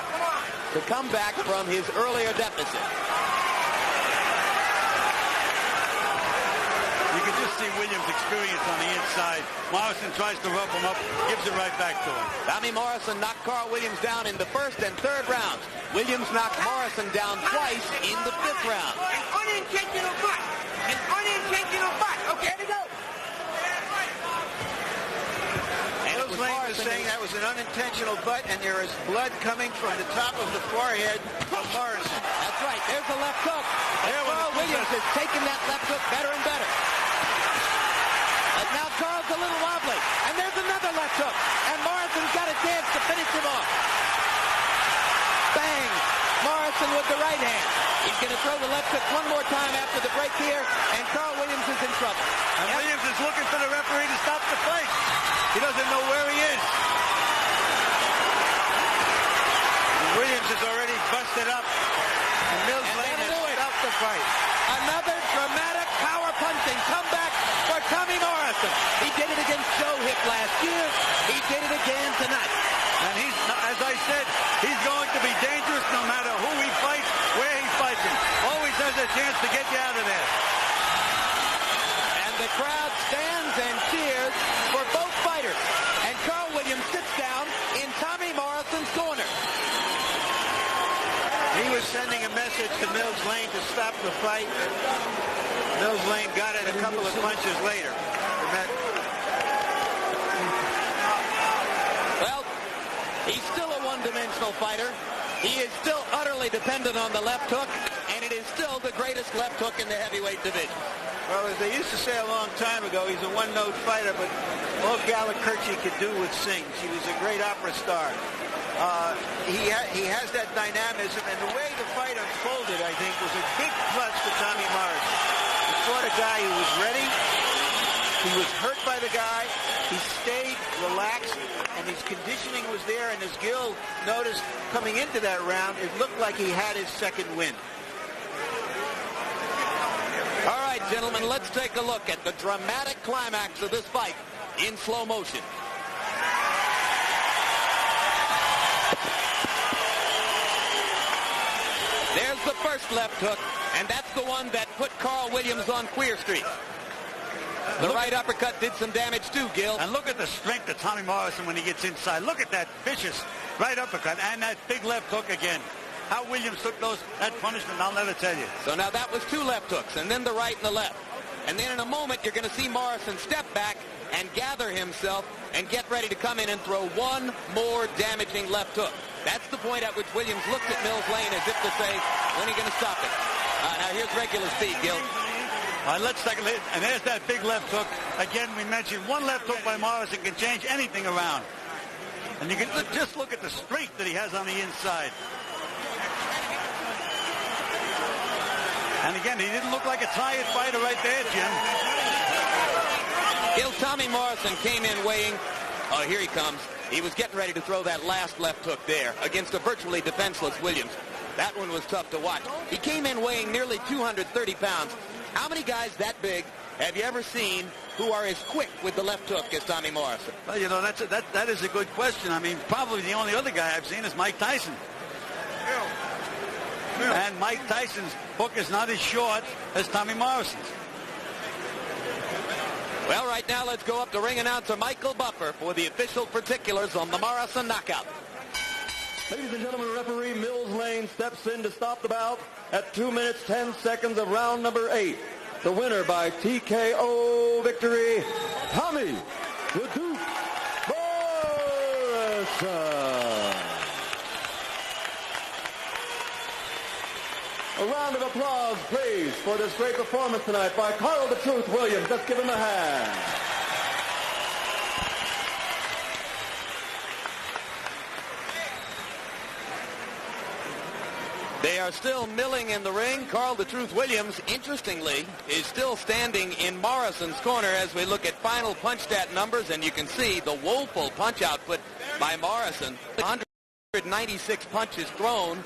to come back from his earlier deficit. You can just see Williams' experience on the inside. Morrison tries to rough him up, gives it right back to him. Tommy Morrison knocked Carl Williams down in the 1st and 3rd rounds. Williams knocked Morrison down twice in the 5th round. An unintentional butt. An unintentional butt. Okay, here we go. Mills Lane was saying that was an unintentional butt, and there is blood coming from the top of the forehead of Morrison. That's right. There's the left hook. Carl Williams is taking that left hook better and better. And now Carl's a little wobbly. And there's another left hook. And Morrison's got a chance to finish him off. Bang! Morrison with the right hand. He's going to throw the left hook one more time after the break here, and Carl Williams is in trouble. And Williams is looking for the referee to stop the fight. He doesn't know where he is. Williams is already busted up. And Mills Lane has stopped the fight. Another dramatic power punching comeback for Tommy Morrison. He did it against Joe Hip last year. He did it again tonight. And he's, as I said, he's going to be dangerous no matter who he fights, where he fights him. Always has a chance to get you out of there. And the crowd stands and cheers for both fighters. And Carl Williams sits down in Tommy Morrison's corner. He was sending a message to Mills Lane to stop the fight. Mills Lane got it a couple of punches later. Well, he's still a one-dimensional fighter. He is still utterly dependent on the left hook, and it is still the greatest left hook in the heavyweight division. Well, as they used to say a long time ago, he's a one-note fighter, but all Gallikerchi could do was sing. He was a great opera star. He has that dynamism, and the way the fight unfolded, I think, was a big plus to Tommy Morrison. He fought a guy who was ready. He was hurt by the guy. He stayed relaxed, and his conditioning was there. And as Gil noticed coming into that round, it looked like he had his second win. All right, gentlemen, let's take a look at the dramatic climax of this fight in slow motion. There's the first left hook, and that's the one that put Carl Williams on Queer Street. The right uppercut did some damage too, Gil. And look at the strength of Tommy Morrison when he gets inside. Look at that vicious right uppercut and that big left hook again. How Williams took that punishment, I'll never tell you. So now that was 2 left hooks, and then the right and the left. And then in a moment, you're going to see Morrison step back and gather himself and get ready to come in and throw one more damaging left hook. That's the point at which Williams looked at Mills Lane as if to say, when are you going to stop it? Now here's regular speed, Gil. Let's take a look. And there's that big left hook. Again, we mentioned one left hook by Morrison can change anything around. And you can just look at the strength that he has on the inside. And again, he didn't look like a tired fighter right there, Jim. Gil, Tommy Morrison came in weighing. Oh, here he comes. He was getting ready to throw that last left hook there against a virtually defenseless Williams. That one was tough to watch. He came in weighing nearly 230 pounds. How many guys that big have you ever seen who are as quick with the left hook as Tommy Morrison? Well, you know, that is a good question. I mean, probably the only other guy I've seen is Mike Tyson. And Mike Tyson's hook is not as short as Tommy Morrison's. Well, right now, let's go up to ring announcer Michael Buffer for the official particulars on the Morrison knockout. Ladies and gentlemen, referee Mills Lane steps in to stop the bout at 2 minutes, 10 seconds of round number 8. The winner by TKO victory, Tommy the Duke Morrison. A round of applause, please, for this great performance tonight by Carl the Truth Williams. Let's give him a hand. They are still milling in the ring. Carl the Truth Williams, interestingly, is still standing in Morrison's corner as we look at final punch stat numbers, and you can see the woeful punch output by Morrison. 196 punches thrown,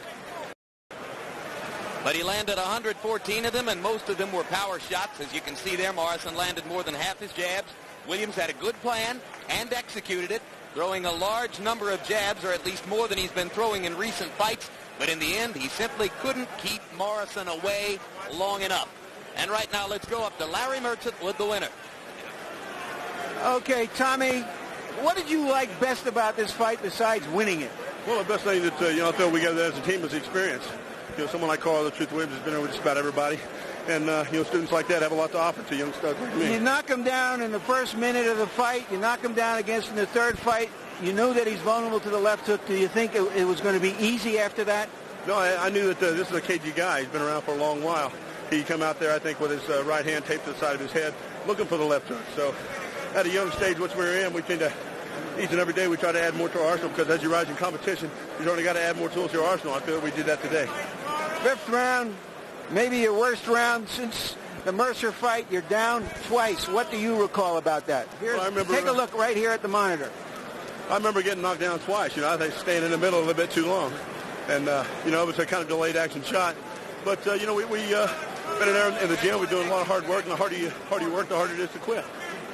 but he landed 114 of them, and most of them were power shots. As you can see there, Morrison landed more than half his jabs. Williams had a good plan and executed it, throwing a large number of jabs, or at least more than he's been throwing in recent fights. But in the end, he simply couldn't keep Morrison away long enough. And right now, let's go up to Larry Merchant with the winner. Okay, Tommy, what did you like best about this fight besides winning it? Well, the best thing that, I feel we got as a team is experience. Someone like Carl the Truth Williams has been there with just about everybody. And, students like that have a lot to offer to young studs like me. You knock him down in the first minute of the fight. You knock him down against in the third fight. You knew that he's vulnerable to the left hook. Do you think it was going to be easy after that? No, I knew that this is a cagey guy. He's been around for a long while. He come out there, I think, with his right hand taped to the side of his head, looking for the left hook. So at a young stage, which we're in, we tend to, each and every day, we try to add more to our arsenal, because as you rise in competition, you've only got to add more tools to your arsenal. I feel that we did that today. Fifth round, maybe your worst round since the Mercer fight. You're down twice. What do you recall about that? Take a look right here at the monitor. I remember getting knocked down twice. I think staying in the middle a little bit too long. And, it was a kind of delayed action shot. But, we been in there in the gym. We're doing a lot of hard work, and the harder you work, the harder it is to quit.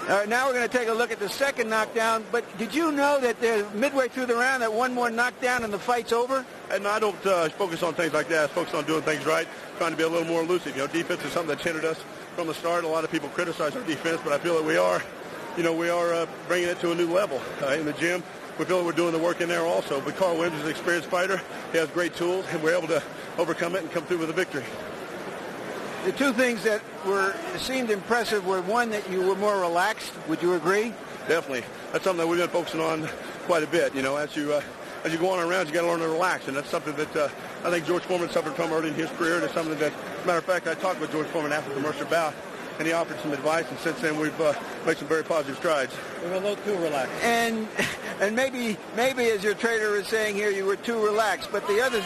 All right, now we're going to take a look at the second knockdown. But did you know that midway through the round that one more knockdown and the fight's over? And I don't focus on things like that. I focus on doing things right, trying to be a little more elusive. Defense is something that's hindered us from the start. A lot of people criticize our defense, but I feel that we are bringing it to a new level in the gym. We feel that we're doing the work in there also. But Carl Williams is an experienced fighter. He has great tools, and we're able to overcome it and come through with a victory. The two things that seemed impressive were, one, that you were more relaxed. Would you agree? Definitely. That's something that we've been focusing on quite a bit. As you go on around, you got to learn to relax, and that's something that I think George Foreman suffered from early in his career. And it's something that, as a matter of fact, I talked with George Foreman after the Mercer bout, and he offered some advice, and since then we've made some very positive strides. We were a little too relaxed. And maybe as your trainer is saying here, you were too relaxed. But the other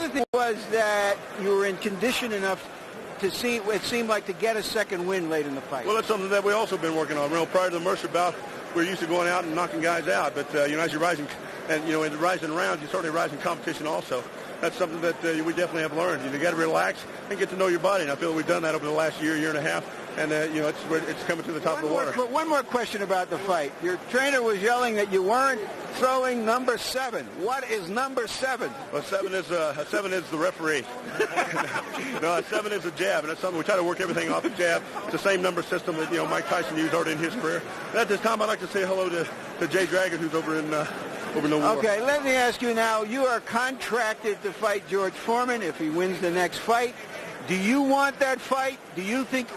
thing was that you were in condition enough to see it seemed like to get a second win late in the fight. Well, that's something that we also been working on. Prior to the Mercer bout, we were used to going out and knocking guys out. But as you're rising, and in rising rounds, you certainly rise in competition also. That's something that we definitely have learned. You got to relax and get to know your body. And I feel that we've done that over the last year and a half. And, it's coming to the top of the water. One more question about the fight. Your trainer was yelling that you weren't throwing number 7. What is number 7? Well, 7 is the referee. No, 7 is a jab, and that's something we try to work everything off the jab. It's the same number system that, Mike Tyson used already in his career. At this time, I'd like to say hello to Jay Dragon, who's over in the war. Okay, let me ask you now. You are contracted to fight George Foreman if he wins the next fight. Do you want that fight? Do you think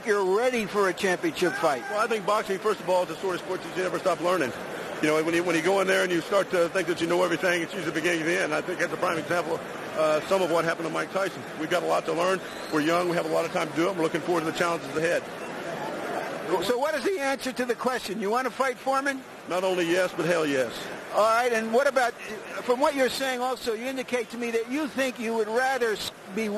you're ready for a championship fight? Well, I think boxing, first of all, is a sort of sport that you never stop learning. When you go in there and you start to think that you know everything, it's usually the beginning of the end. I think that's a prime example of some of what happened to Mike Tyson. We've got a lot to learn. We're young. We have a lot of time to do it. We're looking forward to the challenges ahead. So what is the answer to the question? You want to fight Foreman? Not only yes, but hell yes. All right, and what about, from what you're saying also, you indicate to me that you think you would rather be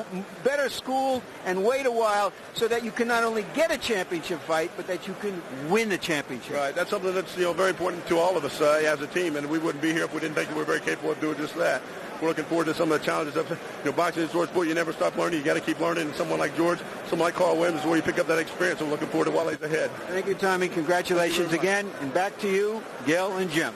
better schooled and wait a while so that you can not only get a championship fight, but that you can win a championship. Right, that's something that's very important to all of us as a team, and we wouldn't be here if we didn't think that we're very capable of doing just that. We're looking forward to some of the challenges of boxing is a sport. You never stop learning. You got to keep learning. And someone like George, someone like Carl Williams is where you pick up that experience. I'm looking forward to what lays ahead. Thank you, Tommy. Congratulations again. And back to you, Gil and Jim.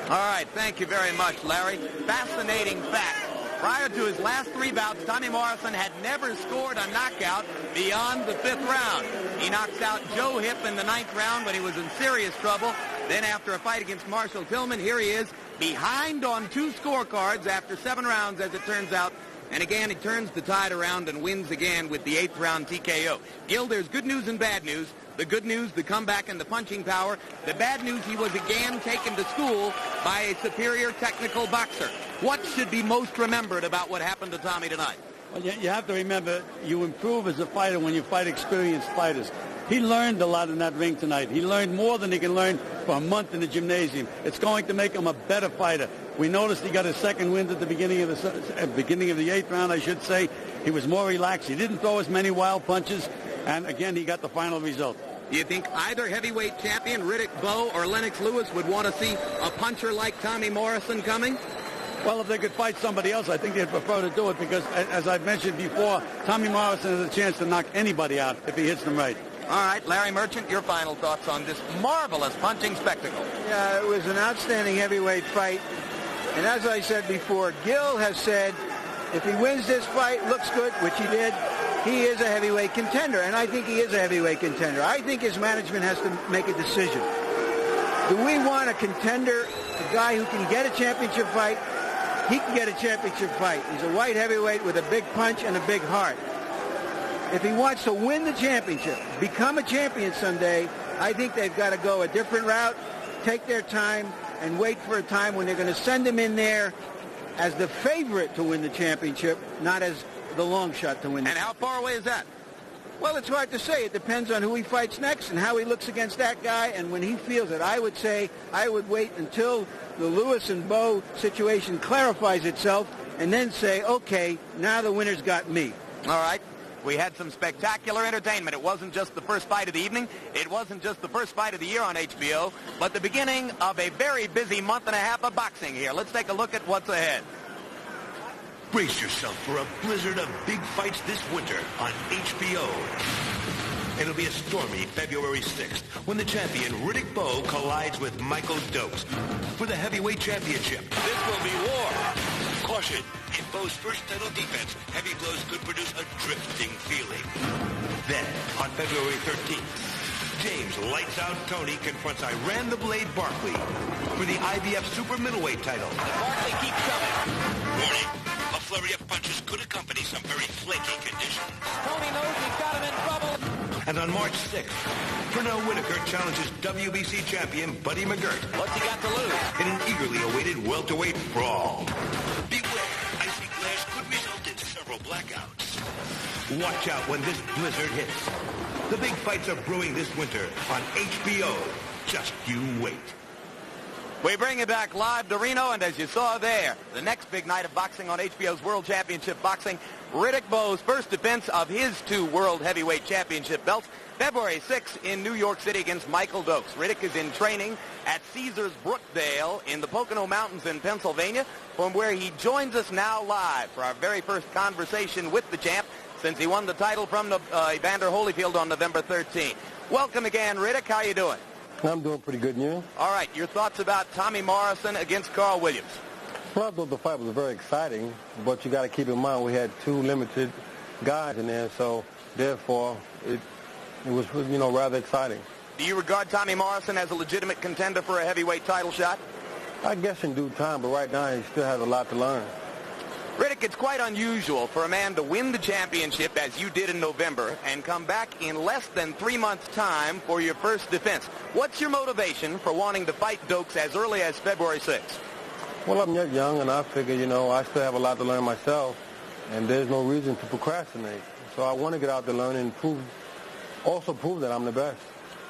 All right, thank you very much, Larry. Fascinating fact Prior to his last 3 bouts, Tommy Morrison had never scored a knockout beyond the 5th round. He knocks out Joe Hipp in the 9th round when he was in serious trouble. Then after a fight against Marshall Tillman, here he is behind on 2 scorecards after 7 rounds, as it turns out. And again, he turns the tide around and wins again with the 8th round TKO. Gil, there's good news and bad news. The good news, the comeback and the punching power. The bad news, he was again taken to school by a superior technical boxer. What should be most remembered about what happened to Tommy tonight? Well, you have to remember, you improve as a fighter when you fight experienced fighters. He learned a lot in that ring tonight. He learned more than he can learn for a month in the gymnasium. It's going to make him a better fighter. We noticed he got his second win at the beginning of the 8th round, I should say. He was more relaxed. He didn't throw as many wild punches. And again, he got the final result. Do you think either heavyweight champion, Riddick Bowe or Lennox Lewis, would want to see a puncher like Tommy Morrison coming? Well, if they could fight somebody else, I think they'd prefer to do it because, as I've mentioned before, Tommy Morrison has a chance to knock anybody out if he hits them right. All right, Larry Merchant, your final thoughts on this marvelous punching spectacle. Yeah, it was an outstanding heavyweight fight. And as I said before, Gil has said if he wins this fight, looks good, which he did, he is a heavyweight contender. And I think he is a heavyweight contender. I think his management has to make a decision. Do we want a contender, a guy who can get a championship fight? He can get a championship fight. He's a white heavyweight with a big punch and a big heart. If he wants to win the championship, become a champion someday, I think they've got to go a different route, take their time, and wait for a time when they're going to send him in there as the favorite to win the championship, not as the long shot to win. And how far away is that? Well, it's hard to say. It depends on who he fights next and how he looks against that guy and when he feels it. I would say I would wait until the Lewis and Bowe situation clarifies itself and then say, okay, now the winner's got me. All right. We had some spectacular entertainment. It wasn't just the first fight of the evening. It wasn't just the first fight of the year on HBO, but the beginning of a very busy month and a half of boxing here. Let's take a look at what's ahead. Brace yourself for a blizzard of big fights this winter on HBO. It'll be a stormy February 6th when the champion Riddick Bowe collides with Michael Dokes for the heavyweight championship. This will be war. Caution, in Bowe's first title defense, heavy blows could produce a drifting feeling. Then, on February 13th, James Lights Out Tony confronts Iran the Blade Barkley for the IBF super middleweight title. Barkley keeps coming. Warning, a flurry of punches could accompany some very flaky conditions. Tony knows he's got him in trouble. And on March 6th, Pernell Whitaker challenges WBC champion Buddy McGirt. What's he got to lose? In an eagerly awaited welterweight brawl. Beware, icy glass could result in several blackouts. Watch out when this blizzard hits. The big fights are brewing this winter on HBO. Just you wait. We bring it back live to Reno, and as you saw there, the next big night of boxing on HBO's World Championship Boxing, Riddick Bowe's first defense of his 2 World Heavyweight Championship belts, February 6th in New York City against Michael Dokes. Riddick is in training at Caesars Brookdale in the Pocono Mountains in Pennsylvania, from where he joins us now live for our very first conversation with the champ since he won the title from Evander Holyfield on November 13th. Welcome again, Riddick. How you doing? I'm doing pretty good, and you? All right, your thoughts about Tommy Morrison against Carl Williams? Well, I thought the fight was very exciting, but you got to keep in mind we had 2 limited guys in there, so therefore it was, rather exciting. Do you regard Tommy Morrison as a legitimate contender for a heavyweight title shot? I guess in due time, but right now he still has a lot to learn. Riddick, it's quite unusual for a man to win the championship, as you did in November, and come back in less than 3 months' time for your first defense. What's your motivation for wanting to fight Dokes as early as February 6th? Well, I'm yet young, and I figure, I still have a lot to learn myself, and there's no reason to procrastinate. So I want to get out there, learn, and prove that I'm the best.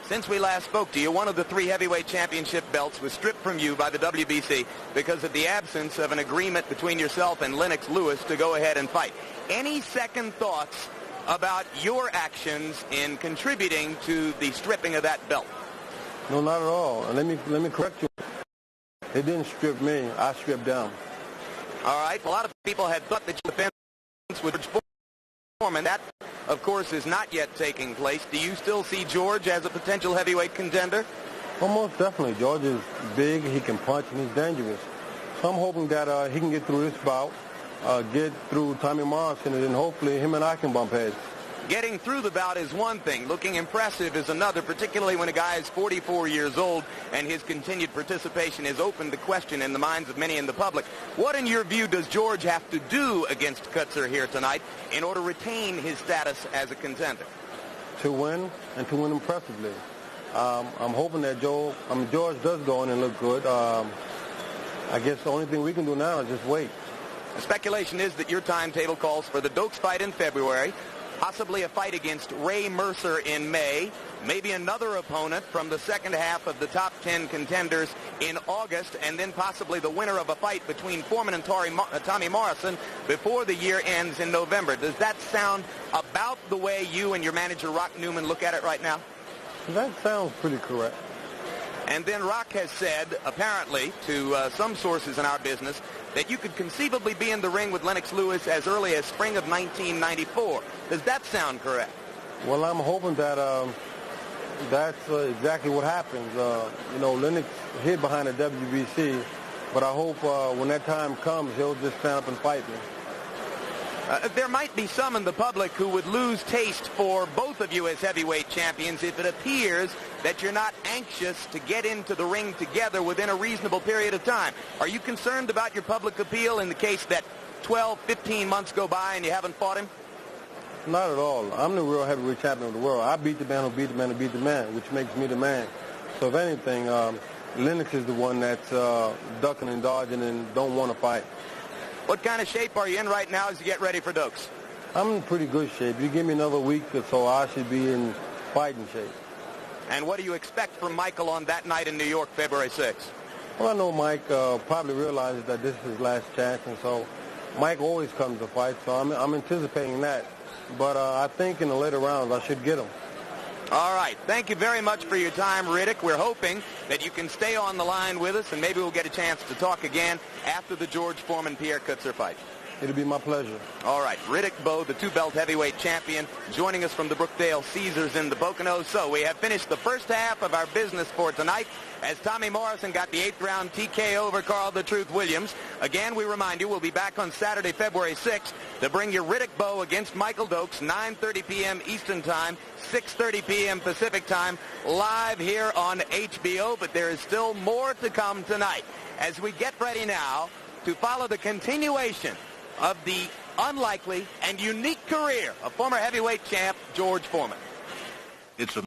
Since we last spoke to you, one of the 3 heavyweight championship belts was stripped from you by the WBC because of the absence of an agreement between yourself and Lennox Lewis to go ahead and fight. Any second thoughts about your actions in contributing to the stripping of that belt? No, not at all. And let me correct you. They didn't strip me. I stripped them. All right. A lot of people had thought that your defense would form, and that, of course, is not yet taking place. Do you still see George as a potential heavyweight contender? Well, most definitely. George is big, he can punch, and he's dangerous. So I'm hoping that he can get through this bout get through Tommy Morrison, and then hopefully him and I can bump heads. Getting through the bout is one thing. Looking impressive is another, particularly when a guy is 44 years old and his continued participation is open to question in the minds of many in the public. What, in your view, does George have to do against Kutzer here tonight in order to retain his status as a contender? To win, and to win impressively. I'm hoping that George does go in and look good. I guess the only thing we can do now is just wait. The speculation is that your timetable calls for the Dokes fight in February, possibly a fight against Ray Mercer in May, maybe another opponent from the second half of the top 10 contenders in August, and then possibly the winner of a fight between Foreman and Tommy Morrison before the year ends in November. Does that sound about the way you and your manager, Rock Newman, look at it right now? That sounds pretty correct. And then Rock has said, apparently, to some sources in our business, that you could conceivably be in the ring with Lennox Lewis as early as spring of 1994. Does that sound correct? Well, I'm hoping that that's exactly what happens. Lennox hid behind the WBC, but I hope when that time comes, he'll just stand up and fight me. There might be some in the public who would lose taste for both of you as heavyweight champions if it appears that you're not anxious to get into the ring together within a reasonable period of time. Are you concerned about your public appeal in the case that 12, 15 months go by and you haven't fought him? Not at all. I'm the real heavyweight champion of the world. I beat the man who beat the man who beat the man, which makes me the man. So if anything, Lennox is the one that's ducking and dodging and don't want to fight. What kind of shape are you in right now as you get ready for Dokes? I'm in pretty good shape. You give me another week or so, I should be in fighting shape. And what do you expect from Michael on that night in New York, February 6th? Well, I know Mike probably realizes that this is his last chance, and so Mike always comes to fight, so I'm anticipating that. But I think in the later rounds, I should get him. All right. Thank you very much for your time, Riddick. We're hoping that you can stay on the line with us, and maybe we'll get a chance to talk again after the George Foreman-Pierre Kutzer fight. It'll be my pleasure. All right. Riddick Bowe, the two-belt heavyweight champion, joining us from the Brookdale Caesars in the Poconos. So we have finished the first half of our business for tonight as Tommy Morrison got the 8th round TKO over Carl the Truth Williams. Again, we remind you, we'll be back on Saturday, February 6th to bring you Riddick Bowe against Michael Dokes, 9:30 p.m. Eastern Time, 6:30 p.m. Pacific Time, live here on HBO. But there is still more to come tonight as we get ready now to follow the continuation of the unlikely and unique career of former heavyweight champ George Foreman. It's a